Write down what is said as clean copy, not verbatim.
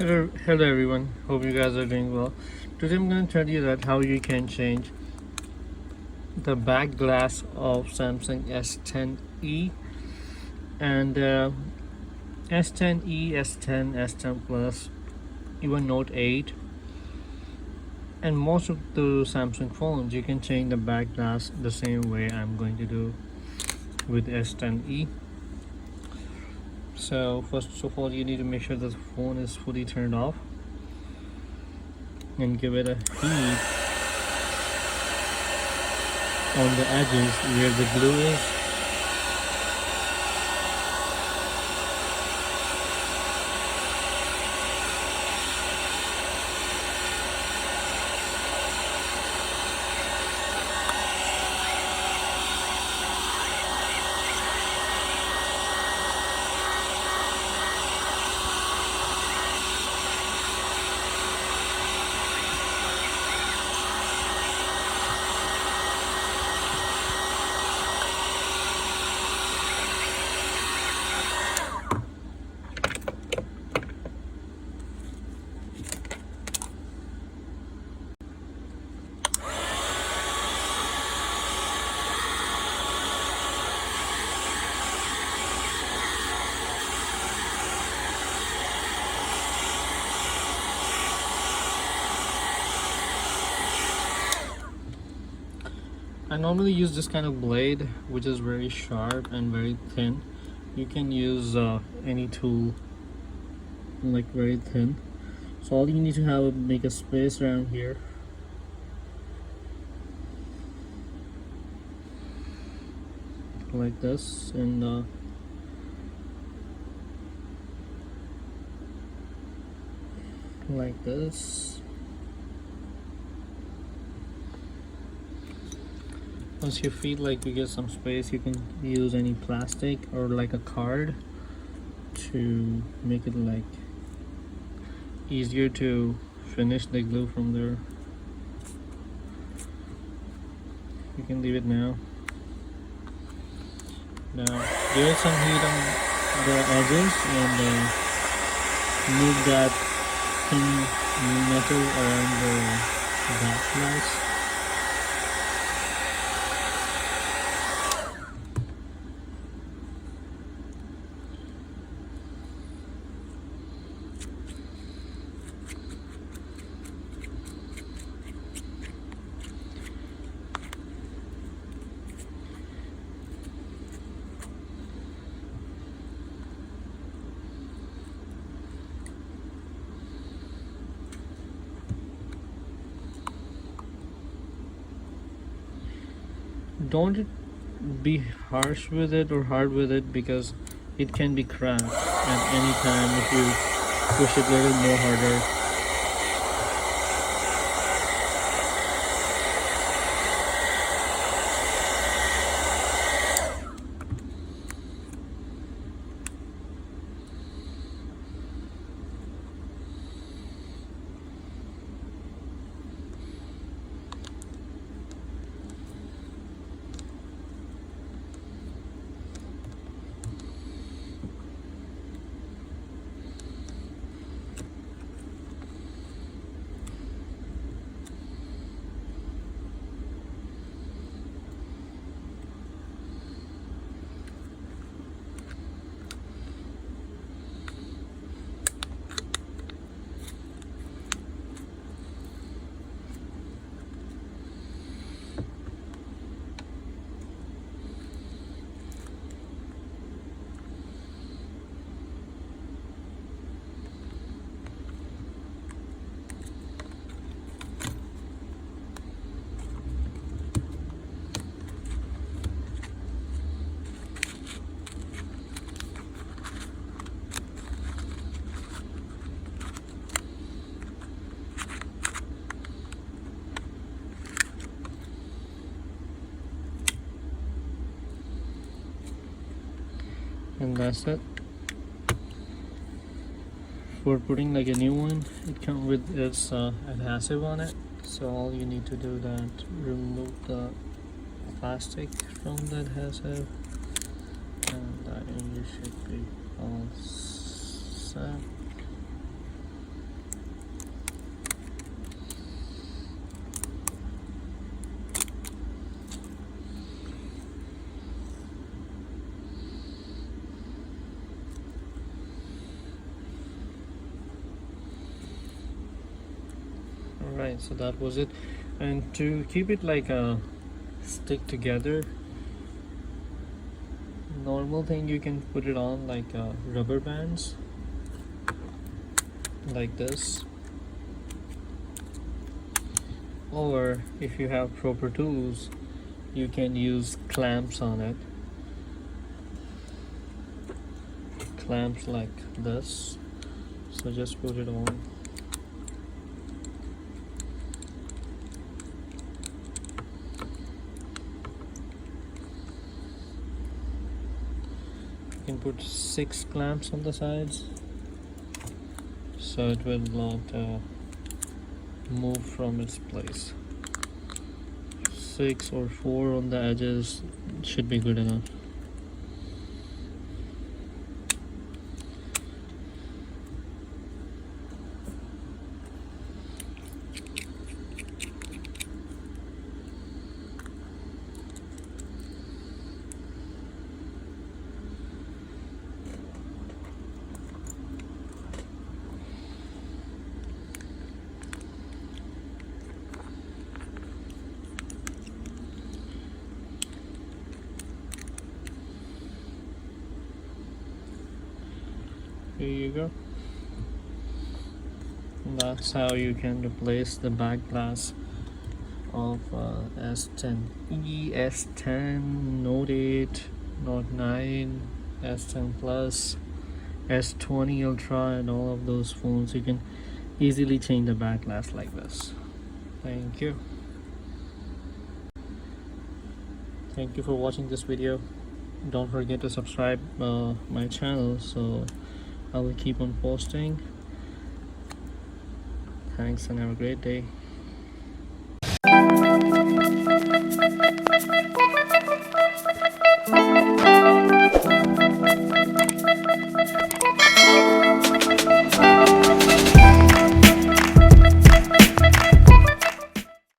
Hello everyone, hope you guys are doing well. Today I'm going to tell you that how you can change the back glass of Samsung S10e and S10e, S10, S10 Plus, even Note 8, and most of the Samsung phones you can change the back glass the same way I'm going to do with S10e. So first of all, you need to make sure that the phone is fully turned off and give it a heat on the edges where the glue is. I normally use this kind of blade, which is very sharp and very thin. You can use any tool, like very thin. So all you need to have is make a space around here, like this, and like this. Once you feel like you get some space, you can use any plastic or like a card to make it like easier to finish the glue from there. You can leave it now. Now give it some heat on the edges and move that thin metal around the back glass. Don't be harsh with it or hard with it, because it can be cracked at any time if you push it a little more harder. And that's it. For putting like a new one, it comes with its adhesive on it. So all you need to do that, remove the plastic from the adhesive, and you should be all set. fine. So that was it. And to keep it like stick together, normal thing, you can put it on like rubber bands like this, or if you have proper tools, you can use clamps on it, clamps like this. So just put it on. You can put 6 clamps on the sides, so it will not move from its place. 6 or 4 on the edges should be good enough. Here you go. That's how you can replace the back glass of S10e, S10, Note 8, Note 9, S10 Plus, S20 Ultra, and all of those phones. You can easily change the back glass like this. Thank you. Thank you for watching this video. Don't forget to subscribe my channel, so I will keep on posting. Thanks and have a great day.